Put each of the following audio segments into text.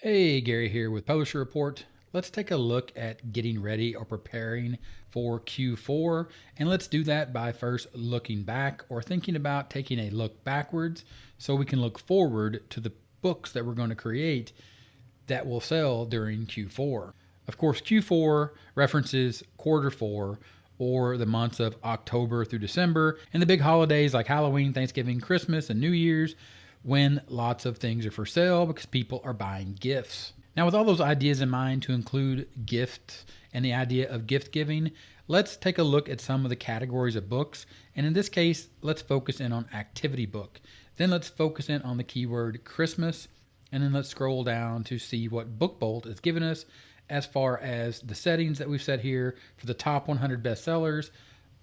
Hey, Gary here with Publisher Report. Let's take a look at getting ready or preparing for Q4. And let's do that by first looking back or thinking about taking a look backwards so we can look forward to the books that we're going to create that will sell during Q4. Of course, Q4 references quarter four or the months of October through December and the big holidays like Halloween, Thanksgiving, Christmas, and New Year's when lots of things are for sale because people are buying gifts. Now, with all those ideas in mind to include gifts and the idea of gift giving, let's take a look at some of the categories of books. And in this case, let's focus in on activity book. Then let's focus in on the keyword Christmas. And then let's scroll down to see what BookBolt is giving us as far as the settings that we've set here for the top 100 bestsellers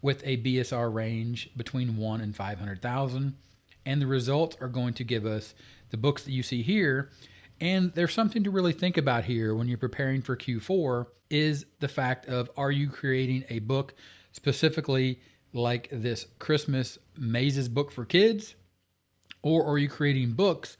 with a BSR range between 1 and 500,000. And the results are going to give us the books that you see here. And there's something to really think about here when you're preparing for Q4 is the fact of, are you creating a book specifically like this Christmas Mazes book for kids? Or are you creating books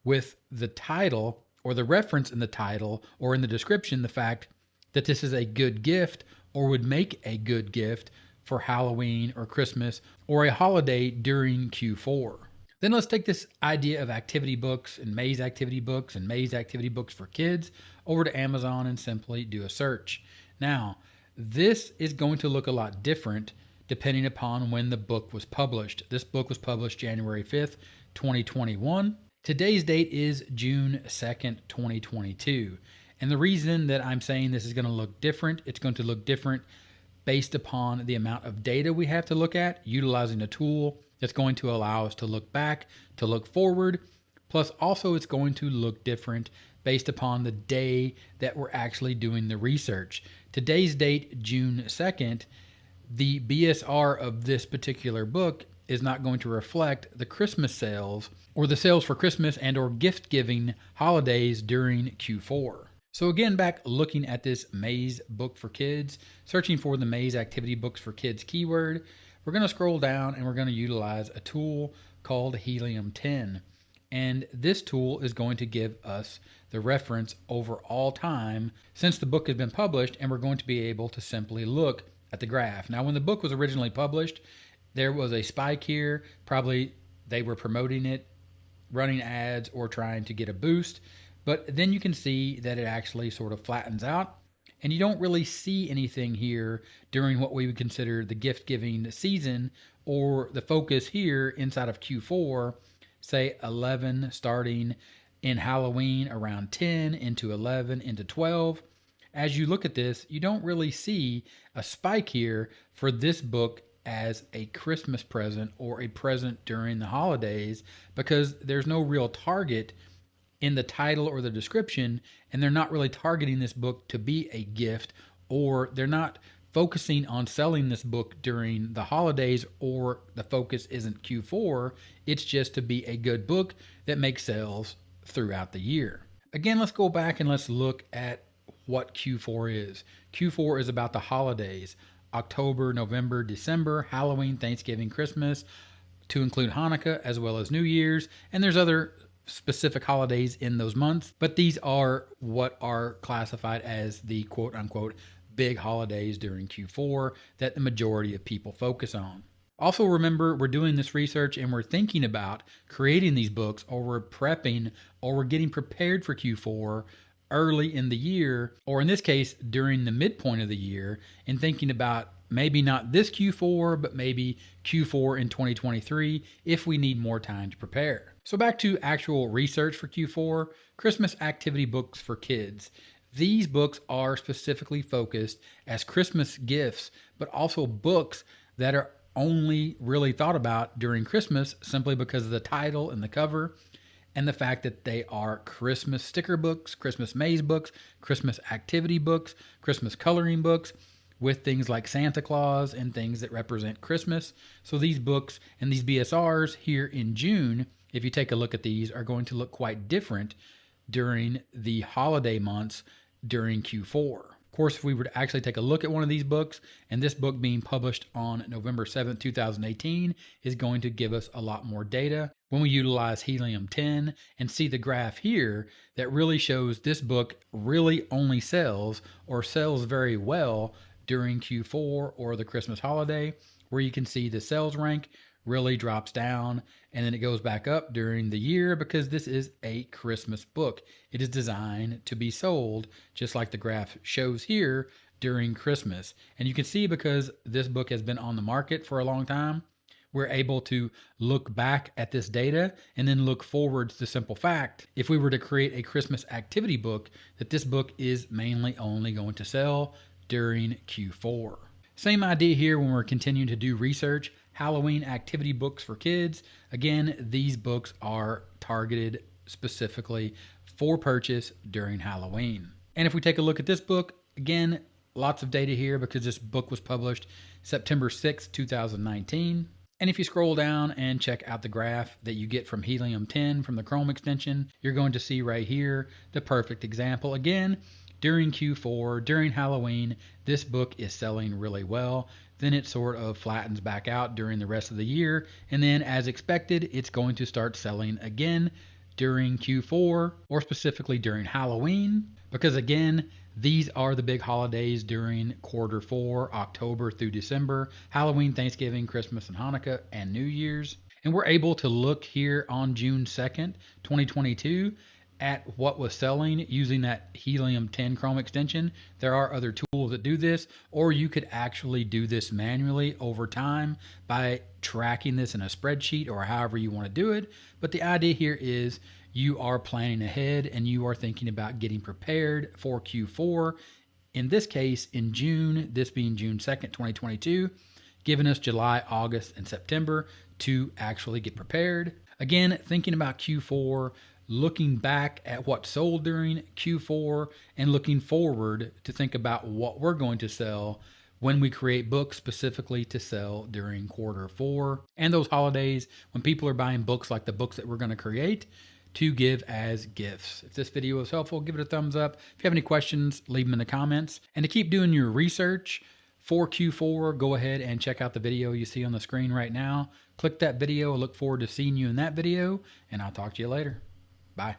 with the title or the reference in the title or in the description, the fact that this is a good gift or would make a good gift for Halloween or Christmas or a holiday during Q4. Then let's take this idea of activity books and maze activity books and maze activity books for kids over to Amazon and simply do a search. Now, this is going to look a lot different depending upon when the book was published. This book was published January 5th, 2021. Today's date is June 2nd, 2022. And the reason that I'm saying this is going to look different, it's going to look different based upon the amount of data we have to look at, utilizing a tool that's going to allow us to look back, to look forward. Plus, also, it's going to look different based upon the day that we're actually doing the research. Today's date, June 2nd, the BSR of this particular book is not going to reflect the Christmas sales or the sales for Christmas and or gift giving holidays during Q4. So again, back looking at this maze book for kids, searching for the maze activity books for kids keyword, we're going to scroll down and we're going to utilize a tool called Helium 10. And this tool is going to give us the reference over all time since the book has been published, and we're going to be able to simply look at the graph. Now, when the book was originally published, there was a spike here. Probably they were promoting it, running ads, or trying to get a boost. But then you can see that it actually sort of flattens out. And you don't really see anything here during what we would consider the gift giving season or the focus here inside of Q4, say 11 starting in Halloween around 10 into 11 into 12. As you look at this, you don't really see a spike here for this book as a Christmas present or a present during the holidays because there's no real target in the title or the description, and they're not really targeting this book to be a gift, or they're not focusing on selling this book during the holidays, or the focus isn't Q4, it's just to be a good book that makes sales throughout the year. Again, let's go back and let's look at what Q4 is. Q4 is about the holidays, October, November, December, Halloween, Thanksgiving, Christmas, to include Hanukkah as well as New Year's, and there's other specific holidays in those months, but these are what are classified as the quote unquote big holidays during Q4 that the majority of people focus on. Also, remember, we're doing this research and we're thinking about creating these books, or we're prepping, or we're getting prepared for Q4 early in the year, or in this case, during the midpoint of the year, and thinking about maybe not this Q4, but maybe Q4 in 2023 if we need more time to prepare. So back to actual research for Q4, Christmas activity books for kids. These books are specifically focused as Christmas gifts, but also books that are only really thought about during Christmas simply because of the title and the cover and the fact that they are Christmas sticker books, Christmas maze books, Christmas activity books, Christmas coloring books, with things like Santa Claus and things that represent Christmas. So these books and these BSRs here in June, if you take a look at these, are going to look quite different during the holiday months during Q4. Of course, if we were to actually take a look at one of these books, and this book being published on November 7th, 2018, is going to give us a lot more data. when we utilize helium-10 and see the graph here that really shows this book really only sells or sells very well during Q4 or the Christmas holiday, where you can see the sales rank really drops down and then it goes back up during the year because this is a Christmas book. It is designed to be sold, just like the graph shows here, during Christmas. And you can see because this book has been on the market for a long time, we're able to look back at this data and then look forward to the simple fact, if we were to create a Christmas activity book, that this book is mainly only going to sell during Q4. Same idea here when we're continuing to do research. Halloween activity books for kids. Again, these books are targeted specifically for purchase during Halloween. And if we take a look at this book, again, lots of data here because this book was published September 6, 2019. And if you scroll down and check out the graph that you get from helium-10 from the Chrome extension, you're going to see right here the perfect example. Again, during Q4, during Halloween, this book is selling really well. Then it sort of flattens back out during the rest of the year. And then as expected, it's going to start selling again during Q4 or specifically during Halloween. Because again, these are the big holidays during Q4, October through December, Halloween, Thanksgiving, Christmas, and Hanukkah, and New Year's. And we're able to look here on June 2nd, 2022 at what was selling using that helium-10 Chrome extension. There are other tools that do this, or you could actually do this manually over time by tracking this in a spreadsheet or however you want to do it. But the idea here is you are planning ahead and you are thinking about getting prepared for Q4. In this case, in June, this being June 2nd, 2022, giving us July, August, and September to actually get prepared. Again, thinking about Q4, looking back at what sold during Q4 and looking forward to think about what we're going to sell when we create books specifically to sell during Q4 and those holidays when people are buying books like the books that we're going to create to give as gifts. If this video was helpful, give it a thumbs up. If you have any questions, leave them in the comments. And to keep doing your research for Q4, go ahead and check out the video you see on the screen right now. Click that video. I look forward to seeing you in that video, and I'll talk to you later. Bye.